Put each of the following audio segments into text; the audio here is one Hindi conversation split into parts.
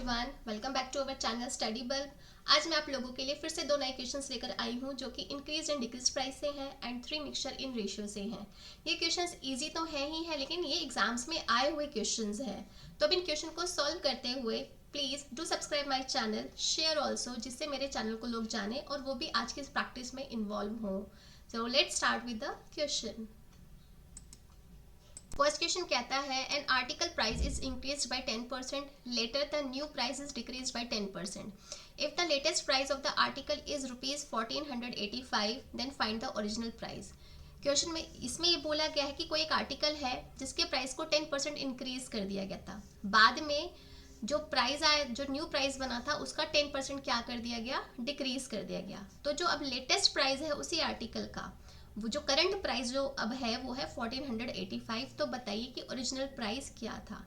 Everyone, welcome back to our channel study bulb. आज मैं आप लोगों के लिए फिर से दो नए क्वेश्चंस लेकर आई हूं जो कि इंक्रीज एंड डिक्रीज प्राइस से हैं and three mixture in ratio से हैं। ये क्वेश्चंस इजी तो है ही है, लेकिन ये एग्जाम्स में आए हुए क्वेश्चंस हैं। तो अब इन क्वेश्चन को सॉल्व करते हुए please do subscribe my channel, share also, जिससे मेरे चैनल को लोग जाने और वो भी आज की इस प्रैक्टिस में इन्वॉल्व हो। So let's start with the question. First question कहता है an article price is increased by 10%, later the new price is decreased by 10%। If the latest price of the article is rupees 1485, then find the original price. Question में इसमें ये बोला गया है कि कोई एक आर्टिकल है जिसके प्राइस को 10% इंक्रीज कर दिया गया था, बाद में जो प्राइस आया, जो न्यू प्राइस बना था, उसका 10% क्या कर दिया गया, डिक्रीज कर दिया गया। तो जो अब लेटेस्ट प्राइस है उसी आर्टिकल का, वो जो करंट प्राइस जो अब है वो है 1485। तो बताइए कि ओरिजिनल प्राइस क्या था।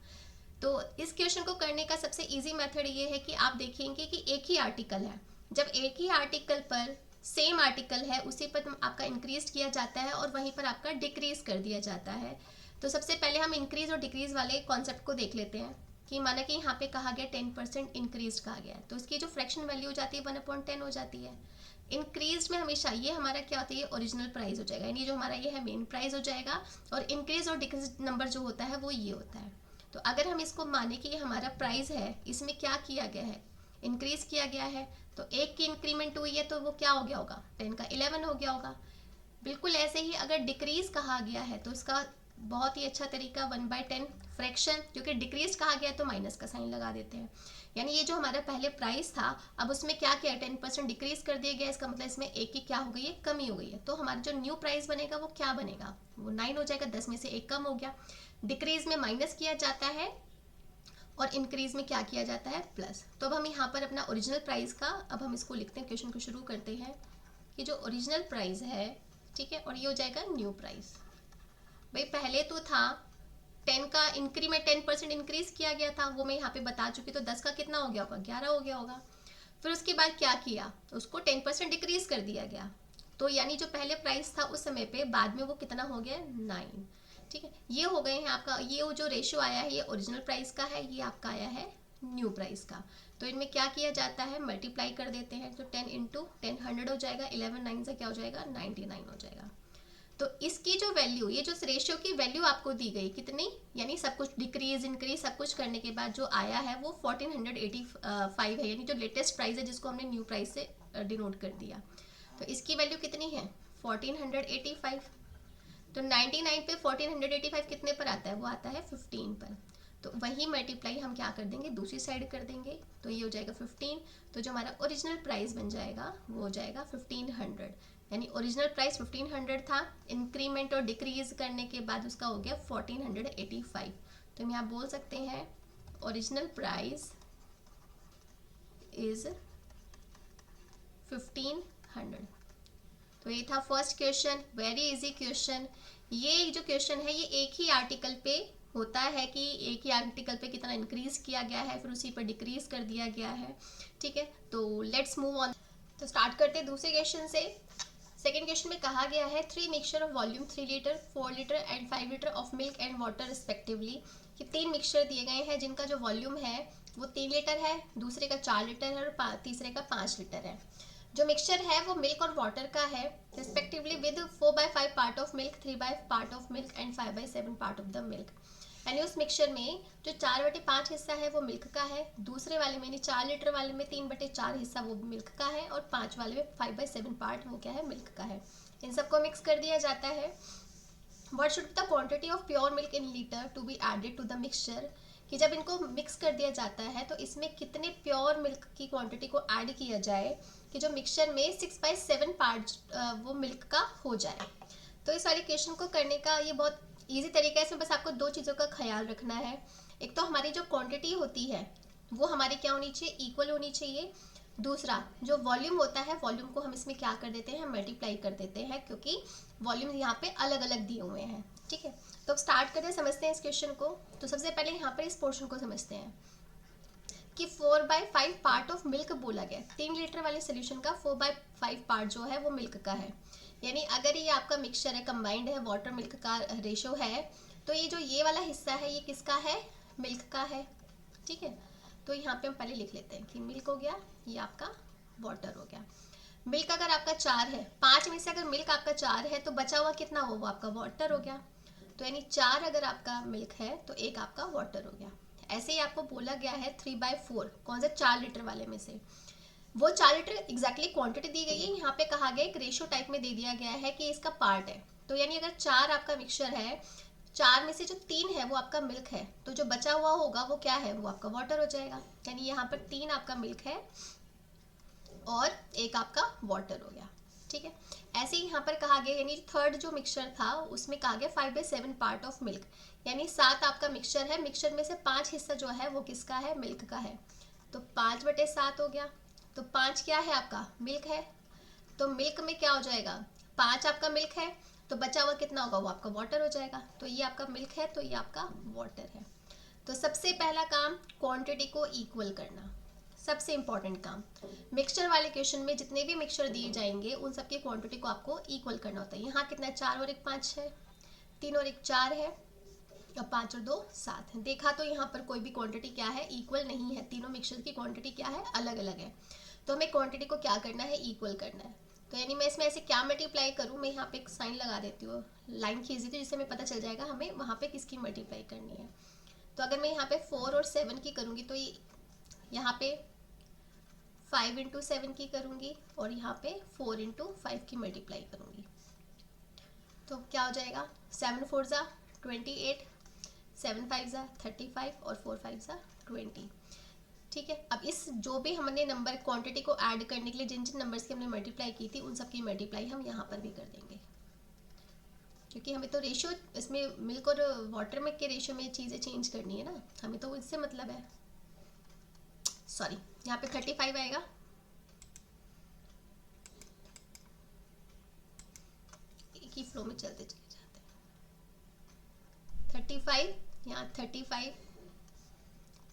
तो इस क्वेश्चन को करने का सबसे इजी मेथड ये है कि आप देखेंगे कि एक ही आर्टिकल है, जब एक ही आर्टिकल पर सेम आर्टिकल है उसी पर आपका इंक्रीज किया जाता है और वहीं पर आपका डिक्रीज कर दिया जाता है। तो सबसे पहले हम इंक्रीज और डिक्रीज वाले कॉन्सेप्ट को देख लेते हैं कि माना कि यहाँ पे कहा गया 10% इंक्रीज कहा गया है, तो इसकी जो फ्रैक्शन वैल्यू हो जाती है 1/10 हो जाती है। इंक्रीज में हमेशा ये हमारा क्या होता है, ये ओरिजिनल प्राइस हो जाएगा, यानी जो हमारा ये है मेन प्राइस हो जाएगा, और इंक्रीज और डिक्रीज नंबर जो होता है वो ये होता है। तो अगर हम इसको माने कि ये हमारा प्राइस है, इसमें क्या किया गया है, इंक्रीज किया गया है, तो एक की इंक्रीमेंट हुई है तो वो क्या हो गया होगा, 10 का 11 हो गया होगा। बिल्कुल ऐसे ही अगर डिक्रीज कहा गया है तो इसका बहुत ही अच्छा तरीका 1/10 फ्रैक्शन, क्योंकि डिक्रीज कहा गया है तो माइनस का साइन लगा देते हैं। यानी ये जो हमारा पहले प्राइस था, अब उसमें क्या किया, 10% डिक्रीज कर दिया गया, इसका मतलब इसमें एक की क्या हो गई है, कमी हो गई है। तो हमारा जो न्यू प्राइस बनेगा वो क्या बनेगा, वो 9 हो जाएगा, 10 में से एक कम हो गया। डिक्रीज में माइनस किया जाता है और इंक्रीज में क्या किया जाता है, प्लस। तो अब हम यहाँ पर अपना ओरिजिनल प्राइस का, अब हम इसको लिखते हैं, क्वेश्चन को शुरू करते हैं कि जो ओरिजिनल प्राइस है, ठीक है, और ये हो जाएगा न्यू प्राइस। भाई पहले तो था 10 का इंक्रीमेंट, 10% इंक्रीज किया गया था, वो मैं यहाँ पे बता चुकी, तो 10 का कितना हो गया होगा, 11 हो गया होगा। फिर उसके बाद क्या किया, उसको 10% डिक्रीज कर दिया गया, तो यानी जो पहले प्राइस था उस समय पे, बाद में वो कितना हो गया, 9। ठीक है, ये हो गए हैं आपका, ये जो रेशियो आया है ये ओरिजिनल प्राइस का है, ये आपका आया है न्यू प्राइस का। तो इनमें क्या किया जाता है, मल्टीप्लाई कर देते हैं, तो 10 इंटू 10 100 हो जाएगा, 11 9 से क्या हो जाएगा, 99 हो जाएगा। तो इसकी जो वैल्यू, ये जो रेशियो की वैल्यू आपको दी गई कितनी, यानी सब कुछ डिक्रीज इंक्रीज सब कुछ करने के बाद जो आया है वो 1485 है, यानी जो लेटेस्ट प्राइस है जिसको हमने न्यू प्राइस से डिनोट कर दिया। तो इसकी वैल्यू कितनी है, 1485। तो 99 पे 1485 कितने पर आता है, वो आता है 15 पर। तो वही मल्टीप्लाई हम क्या कर देंगे, दूसरी साइड कर देंगे, तो ये हो जाएगा 15। तो जो हमारा ओरिजिनल प्राइस बन जाएगा वो हो जाएगा 1500, यानी ओरिजिनल प्राइस 1500 था, इंक्रीमेंट और डिक्रीज करने के बाद उसका हो गया 1485। तो हम यहाँ बोल सकते हैं ओरिजिनल प्राइस इज 1500। तो ये था first question, very easy question. ये जो क्वेश्चन है ये एक ही आर्टिकल पे होता है कि एक ही आर्टिकल पे कितना इंक्रीज किया गया है, फिर उसी पर डिक्रीज कर दिया गया है। ठीक है, तो लेट्स मूव ऑन। तो स्टार्ट करते हैं दूसरे क्वेश्चन से। सेकेंड क्वेश्चन में कहा गया है 3 mixture of volume 3 litre 4 litre and 5 litre of milk and water respectively. कि 3 मिक्सचर दिए गए हैं जिनका जो वॉल्यूम है वो 3 लीटर है, दूसरे का 4 लीटर है और तीसरे का 5 लीटर है। जो मिक्सचर है वो मिल्क और वाटर का है, respectively with 4/5 part of milk, 3/5 part of milk and 5/7 part of the milk. यानी उस मिक्सचर में जो 4/5 हिस्सा है वो मिल्क का है, दूसरे वाले में यानी 4 लीटर वाले में 3/4 हिस्सा वो मिल्क का है, और 5 वाले में 5/7 पार्ट वो क्या है, मिल्क का है। इन सबको मिक्स कर दिया जाता है। What should be the quantity of pure milk in liter to be added to the mixture? कि जब इनको मिक्स कर दिया जाता है तो इसमें कितने प्योर मिल्क की क्वांटिटी को ऐड किया जाए कि जो मिक्सचर में 6/7 पार्ट वो मिल्क का हो जाए। तो इस वाले क्वेश्चन को करने का ये बहुत इजी तरीका है, इसमें बस आपको दो चीज़ों का ख्याल रखना है। एक तो हमारी जो क्वांटिटी होती है वो हमारी क्या होनी चाहिए, इक्वल होनी चाहिए। दूसरा जो वॉल्यूम होता है, वॉल्यूम को हम इसमें क्या कर देते हैं, मल्टीप्लाई कर देते हैं, क्योंकि वॉल्यूम यहाँ पे अलग अलग दिए हुए हैं। ठीक है, तो अब स्टार्ट करते हैं, समझते हैं इस क्वेश्चन को। तो सबसे पहले यहाँ पर इस पोर्शन को समझते हैं कि 4/5 पार्ट ऑफ मिल्क बोला गया, 3 लीटर वाले सोल्यूशन का 4/5 पार्ट जो है वो मिल्क का है। यानी अगर ये आपका मिक्सचर है, कंबाइंड है, वाटर मिल्क का रेशो है, तो ये जो ये वाला हिस्सा है ये किसका है, मिल्क का है। ठीक है, तो यहाँ पे हम पहले लिख लेते हैं कि मिल्क हो गया, ये आपका वाटर हो गया। मिल्क अगर आपका 4 है, 5 में से अगर मिल्क आपका 4 है तो बचा हुआ कितना हो, वो आपका वाटर हो गया। तो यानी 4 अगर आपका मिल्क है तो 1 आपका वाटर हो गया। ऐसे ही आपको बोला गया है 3/4, कौन से 4 लीटर वाले में से, वो 4 लीटर एग्जैक्टली क्वांटिटी दी गई है, यहाँ पे कहा गया एक रेशियो टाइप में दे दिया गया है कि इसका पार्ट है। तो यानी अगर 4 आपका मिक्सचर है, 4 में से जो 3 है वो आपका मिल्क है, तो जो बचा हुआ होगा वो क्या है, वो आपका वाटर हो जाएगा। यानी यहाँ पर 3 आपका मिल्क है और 1 आपका वाटर हो गया। ठीक है, ऐसे ही यहाँ पर कहा गया, यानी थर्ड जो मिक्सचर था उसमें कहा गया 5/7 पार्ट ऑफ मिल्क, यानी 7 आपका मिक्सचर है, मिक्सचर में से 5 हिस्सा जो है वो किसका है, मिल्क का है। तो 5/7 हो गया। तो 5 क्या है आपका, मिल्क है। तो मिल्क में क्या हो जाएगा, 5 आपका मिल्क है, तो बचा हुआ कितना होगा, वो आपका वाटर हो जाएगा। तो ये आपका मिल्क है, तो ये आपका वाटर है। तो सबसे पहला काम क्वांटिटी को इक्वल करना, सबसे इंपॉर्टेंट काम। मिक्सचर वाले क्वेश्चन में जितने भी मिक्सचर दिए जाएंगे उन सबकी क्वांटिटी को आपको इक्वल करना होता है। यहाँ कितना है, 4 और 1 5 है, 3 और 1 4 है, और 5 और 2 7 है। देखा तो यहाँ पर कोई भी क्वांटिटी क्या है, इक्वल नहीं है, तीनों मिक्सचर की क्वांटिटी क्या है, अलग अलग है। तो हमें क्वांटिटी को क्या करना है, इक्वल करना है। तो यानी मैं इसमें ऐसे क्या मल्टीप्लाई करूँ, मैं यहाँ पे एक साइन लगा देती हूँ, लाइन खींची थी जिससे हमें पता चल जाएगा हमें वहाँ पे किसकी मल्टीप्लाई करनी है। तो अगर मैं यहाँ पे 4 और 7 की करूँगी तो यहाँ पे 5 × 7 की करूँगी और यहाँ पे 4 × 5 की मल्टीप्लाई करूँगी। तो क्या हो जाएगा, 7 4 ज़ा 28, 7 5 ज़ा 35 और 4 5 ज़ा 20। ठीक है, अब इस जो भी हमने नंबर क्वांटिटी को ऐड करने के लिए जिन जिन नंबर्स की हमने मल्टीप्लाई की थी उन सब की मल्टीप्लाई हम यहाँ पर भी कर देंगे, क्योंकि हमें तो रेशियो इसमें मिल्क और वाटर में के रेशियो में चीज़ें चेंज करनी है ना, हमें तो इससे मतलब है। सॉरी, यहाँ पे 35 आएगा, एक ही फ्लो में चलते चले जाते हैं। 35, यहाँ 35,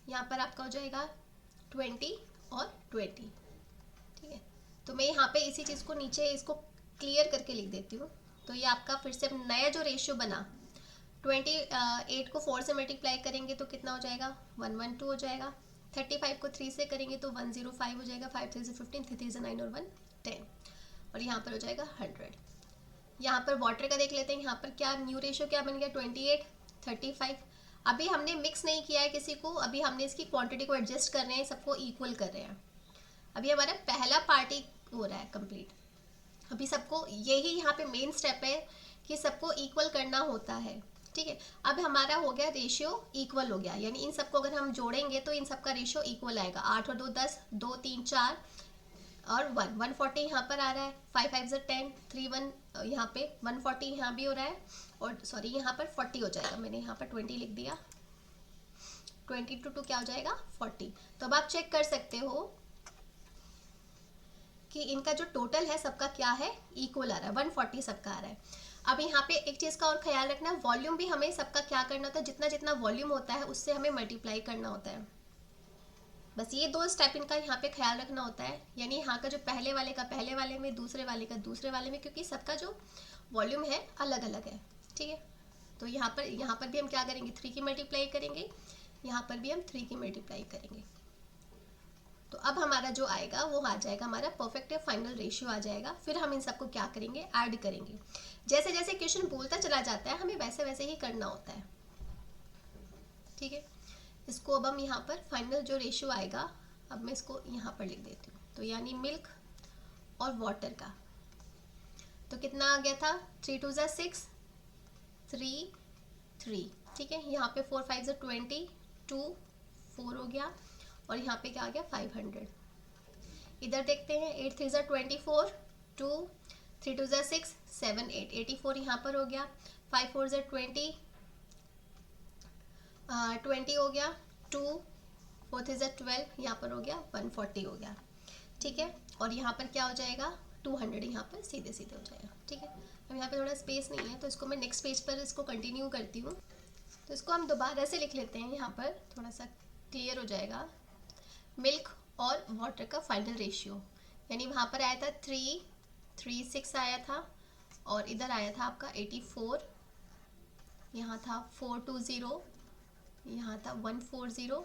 यहाँ पर आपका हो जाएगा 20 और 20। ठीक है, तो मैं यहाँ पे इसी चीज़ को नीचे इसको क्लियर करके लिख देती हूँ। तो ये आपका फिर से नया जो रेशियो बना, 28 को 4 से मल्टीप्लाई करेंगे तो कितना हो जाएगा, 112 हो जाएगा। 35 को 3 से करेंगे तो 105 हो जाएगा, 5 3 से 15, 3 3 से 9 और 1 10, और यहाँ पर हो जाएगा 100। यहाँ पर वाटर का देख लेते हैं, यहाँ पर क्या न्यू रेशियो क्या बन गया, 28 35। अभी हमने मिक्स नहीं किया है किसी को, अभी हमने इसकी क्वांटिटी को एडजस्ट कर रहे हैं, सबको इक्वल कर रहे हैं। अभी हमारा पहला पार्टी हो रहा है कंप्लीट। अभी सबको, यही यहाँ पे मेन स्टेप है कि सबको इक्वल करना होता है। ठीक है, अब हमारा हो गया रेशियो इक्वल हो गया, यानी इन सबको अगर हम जोड़ेंगे तो इन सबका रेशियो इक्वल आएगा। 8 और 2 10, 2 3 4 और 140 यहाँ पर आ रहा है, 5 5 ज़ा 10, 3 1 यहाँ पे 140 यहाँ भी हो रहा है, और सॉरी यहाँ पर 40 हो जाएगा, मैंने यहाँ पर 20 लिख दिया। 20 × 2 क्या हो जाएगा, 40। तो अब आप चेक कर सकते हो कि इनका जो टोटल है सबका क्या है, इक्वल आ रहा है, 140 सबका आ रहा है। अब यहाँ पे एक चीज़ का और ख्याल रखना, वॉल्यूम भी हमें सबका क्या करना होता है, जितना जितना वॉल्यूम होता है उससे हमें मल्टीप्लाई करना होता है। बस ये 2 स्टेप इनका यहाँ पे ख्याल रखना होता है, यानी यहाँ का जो पहले वाले का पहले वाले में, दूसरे वाले का दूसरे वाले में, क्योंकि सबका जो वॉल्यूम है अलग अलग है। ठीक है, तो यहाँ पर भी हम क्या करेंगे, 3 की मल्टीप्लाई करेंगे, यहाँ पर भी हम 3 की मल्टीप्लाई करेंगे। तो अब हमारा जो आएगा वो आ जाएगा हमारा परफेक्ट फाइनल रेशियो आ जाएगा। फिर हम इन सबको क्या करेंगे, ऐड करेंगे। जैसे जैसे क्वेश्चन बोलता चला जाता है हमें वैसे वैसे ही करना होता है। ठीक है, इसको अब हम यहाँ पर फाइनल जो रेशियो आएगा, अब मैं इसको यहाँ पर लिख देती हूँ। तो यानी मिल्क और वाटर का तो कितना आ गया था, 3 2 ज़ा 6, 3 3। ठीक है, यहाँ पे 4 5 ज़ा 20, 2 4 हो गया, और यहाँ पे क्या आ गया, 500। इधर देखते हैं, 8 3 ज़ा 24, 2 3 2 ज़ा 6 7 8, 84 यहाँ पर हो गया। 5 4 ज़ा 20, 20 हो गया। 2 4 3 ज़ा 12, यहाँ पर हो गया 140 हो गया। ठीक है, और यहाँ पर क्या हो जाएगा, 200 यहाँ पर सीधे सीधे हो जाएगा। ठीक है, अब यहाँ पे थोड़ा स्पेस नहीं है तो इसको मैं नेक्स्ट पेज पर इसको कंटिन्यू करती हूँ। तो इसको हम दोबारा से लिख लेते हैं, यहाँ पर थोड़ा सा क्लियर हो जाएगा। मिल्क और वाटर का फाइनल रेशियो, यानी वहाँ पर आया था 3 3 6 आया था, और इधर आया था आपका 84, यहाँ था 420, यहाँ था 140,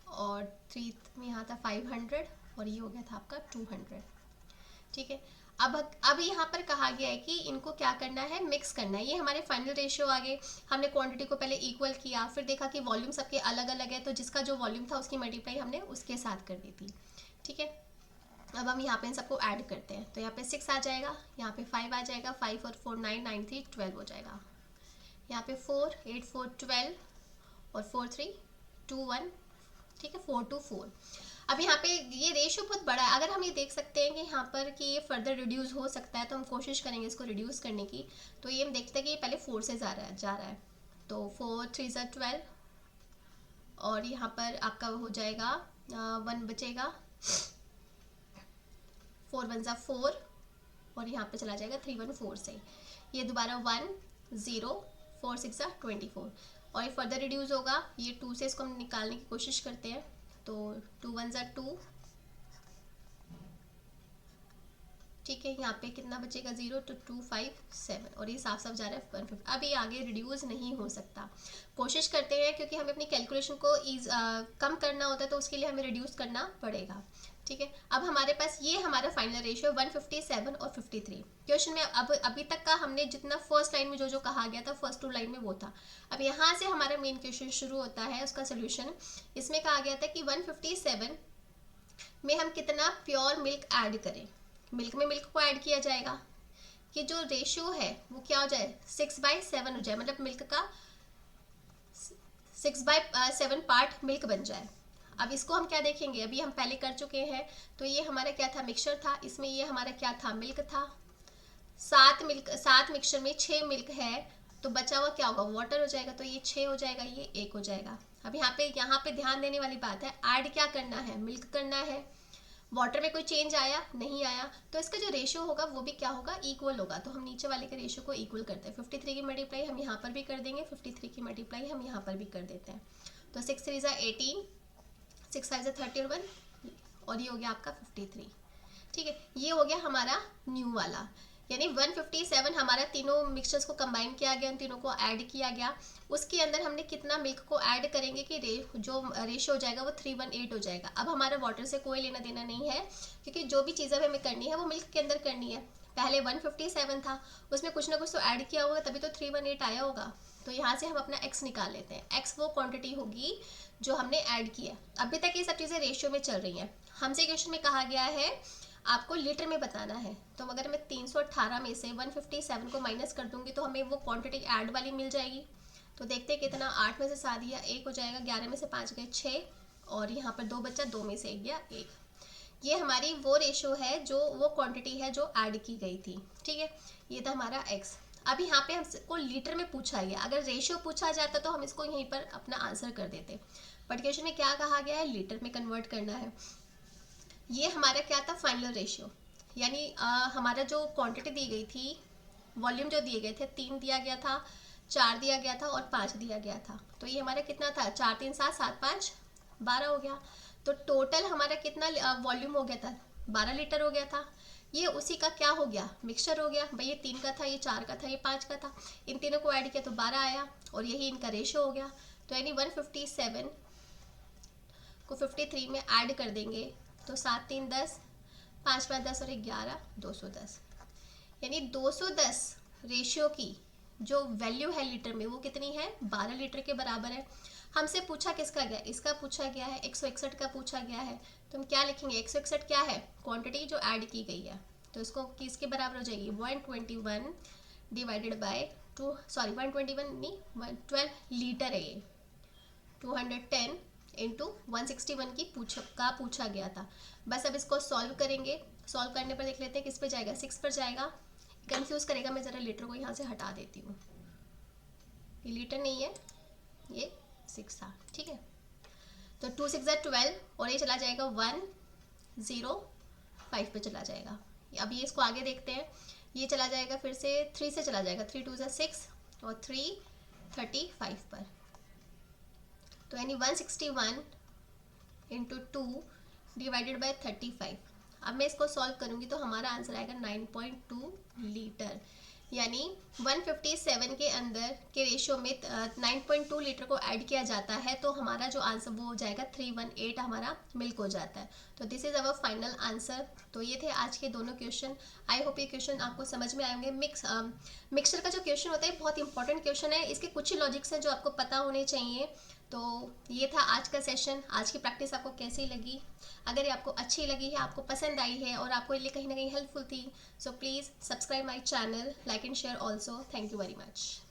और 3 में यहाँ था 500 और ये हो गया था आपका 200। ठीक है, अब यहाँ पर कहा गया है कि इनको क्या करना है, मिक्स करना है। ये हमारे फाइनल रेशियो आ गए। हमने क्वांटिटी को पहले इक्वल किया, फिर देखा कि वॉल्यूम सबके अलग अलग है, तो जिसका जो वॉल्यूम था उसकी मल्टीप्लाई हमने उसके साथ कर दी थी। ठीक है, अब हम यहाँ पे इन सबको ऐड करते हैं। तो यहाँ पे 6 आ जाएगा, यहाँ पे 5 आ जाएगा, 5 और 4 9 9 3 12 हो जाएगा। यहाँ पे 4 8 4 12 और 4 3 2 1। ठीक है, 4 2 4। अब यहाँ पे ये रेशियो बहुत बड़ा है। अगर हम ये देख सकते हैं कि यहाँ पर कि ये फर्दर रिड्यूस हो सकता है, तो हम कोशिश करेंगे इसको रिड्यूस करने की। तो ये हम देखते हैं कि ये पहले 4 से जा रहा है। तो 4 3 ज़ा 12 और यहाँ पर आपका हो जाएगा 1 बचेगा, 4 1 ज़ा 4 और यहाँ पे चला जाएगा 3 1 4 से। ये दोबारा 1 0 4 6 ज़ा 24 और ये फर्दर रिड्यूस होगा। ये 2 से इसको हम निकालने की कोशिश करते हैं। तो 2 1 ज़ा 2। ठीक है, यहाँ पे कितना बचेगा 0, तो 2 5 7 और ये साफ साफ जा रहा है 150। अब ये आगे रिड्यूस नहीं हो सकता। कोशिश करते हैं, क्योंकि हमें अपनी कैलकुलेशन को कम करना होता है, तो उसके लिए हमें रिड्यूस करना पड़ेगा। ठीक है, अब हमारे पास ये हमारा फाइनल रेशियो 157 और 53। क्वेश्चन में अब अभी तक का हमने जितना फर्स्ट लाइन में जो कहा गया था, फर्स्ट 2 लाइन में वो था। अब यहाँ से हमारा मेन क्वेश्चन शुरू होता है, उसका सोल्यूशन। इसमें कहा गया था कि 157 में हम कितना प्योर मिल्क ऐड करें। मिल्क में मिल्क को ऐड किया जाएगा कि जो रेशियो है वो क्या हो जाए, 6/7 हो जाए, मतलब मिल्क का 6/7 पार्ट मिल्क बन जाए। अब इसको हम क्या देखेंगे, अभी हम पहले कर चुके हैं। तो ये हमारा क्या था, मिक्सचर था। इसमें ये हमारा क्या था, मिल्क था। 7 मिक्सचर में 6 मिल्क है, तो बचा हुआ क्या होगा, वाटर हो जाएगा। तो ये 6 हो जाएगा, ये 1 हो जाएगा। अब यहाँ पे ध्यान देने वाली बात है, ऐड क्या करना है, मिल्क करना है। वाटर में कोई चेंज आया नहीं आया, तो इसका जो रेशियो होगा वो भी क्या होगा, इक्वल होगा। तो हम नीचे वाले के रेशियो को इक्वल करते हैं। 53 की मल्टीप्लाई हम यहाँ पर भी कर देंगे, 53 की मल्टीप्लाई हम यहाँ पर भी कर देते हैं। तो 6 3 ज़ा 18, 6 5 ज़ा 31 और ये हो गया आपका 53। ठीक है, ये हो गया हमारा न्यू वाला। यानी 157 हमारा तीनों मिक्सचर्स को कंबाइन किया गया, उन तीनों को ऐड किया गया। उसके अंदर हमने कितना मिल्क को ऐड करेंगे कि जो रेशियो हो जाएगा वो 318 हो जाएगा। अब हमारा वाटर से कोई लेना देना नहीं है, क्योंकि जो भी चीज़ें हमें करनी है वो मिल्क के अंदर करनी है। पहले 157 था, उसमें कुछ ना कुछ तो ऐड किया होगा, तभी तो 318 आया होगा। तो यहाँ से हम अपना x निकाल लेते हैं। x वो क्वांटिटी होगी जो हमने ऐड किया। अभी तक ये सब चीज़ें रेशियो में चल रही हैं। हमसे क्वेश्चन में कहा गया है आपको लीटर में बताना है। तो अगर मैं 318 में से 157 को माइनस कर दूंगी, तो हमें वो क्वांटिटी ऐड वाली मिल जाएगी। तो देखते हैं कितना, 8 में से 7 दिया 1 हो जाएगा, 11 में से 5 गए 6 और यहाँ पर 2 बचा, 2 में से 1 गया 1। ये हमारी वो रेशियो है, जो वो क्वांटिटी है जो ऐड की गई थी। ठीक है, ये था हमारा x। अब यहाँ पे हमको लीटर में पूछा गया। अगर रेशियो पूछा जाता तो हम इसको यहीं पर अपना आंसर कर देते, बट क्वेश्चन में क्या कहा गया है, लीटर में कन्वर्ट करना है। ये हमारा क्या था, फाइनल रेशियो। यानी हमारा जो क्वांटिटी दी गई थी, वॉल्यूम जो दिए गए थे, 3 दिया गया था, 4 दिया गया था और 5 दिया गया था। तो ये हमारा कितना था, 4 3 7 7 5 12 हो गया। तो टोटल हमारा कितना वॉल्यूम हो गया था, 12 लीटर हो गया था। ये उसी का क्या हो गया, मिक्सचर हो गया। भाई ये 3 का था, ये 4 का था, ये 5 का था, इन तीनों को ऐड किया तो 12 आया और यही इनका रेशियो हो गया। तो यानी 157 को 53 में ऐड कर देंगे तो 7 3 10, 5 5 10 और 11 210। यानी 210 रेशियो की जो वैल्यू है लीटर में, वो कितनी है, 12 लीटर के बराबर है। हमसे पूछा किसका गया, इसका पूछा गया है, 161 का पूछा गया है। तो हम क्या लिखेंगे, 161 क्या है, क्वांटिटी जो ऐड की गई है। तो इसको किसके बराबर हो जाएगी, 121 डिवाइडेड बाय 121 नहीं 12 लीटर है ये, 210 इंटू 161 की पूछा गया था। बस अब इसको सॉल्व करेंगे। सॉल्व करने पर देख लेते हैं किस पे जाएगा, 6 पर जाएगा। कंफ्यूज करेगा, मैं ज़रा लीटर को यहाँ से हटा देती हूँ। ये लीटर नहीं है, ये 6 था। ठीक है, तो 2 6 ज़ा 12 और ये चला जाएगा 105 पे चला जाएगा। अब ये इसको आगे देखते हैं। ये चला जाएगा फिर से 3 से चला जाएगा, 3 2 ज़ा 6 और 3 35 पर। तो यानी 161 इंटू 2 डिवाइडेड बाय 35। अब मैं इसको सॉल्व करूंगी तो हमारा आंसर आएगा 9.2 लीटर। यानी 157 के अंदर के रेशियो में 9.2 लीटर को ऐड किया जाता है तो हमारा जो आंसर वो हो जाएगा 318 हमारा मिल्क हो जाता है। तो this is our final answer. तो ये थे आज के दोनों क्वेश्चन। आई होप ये क्वेश्चन आपको समझ में आएंगे। मिक्सचर का जो क्वेश्चन होता है बहुत इंपॉर्टेंट क्वेश्चन है, इसके कुछ ही लॉजिक्स हैं जो आपको पता होने चाहिए। तो ये था आज का सेशन। आज की प्रैक्टिस आपको कैसी लगी? अगर ये आपको अच्छी लगी है, आपको पसंद आई है और आपको ये कहीं ना कहीं हेल्पफुल थी, so please subscribe my channel, like and share also. Thank you very much.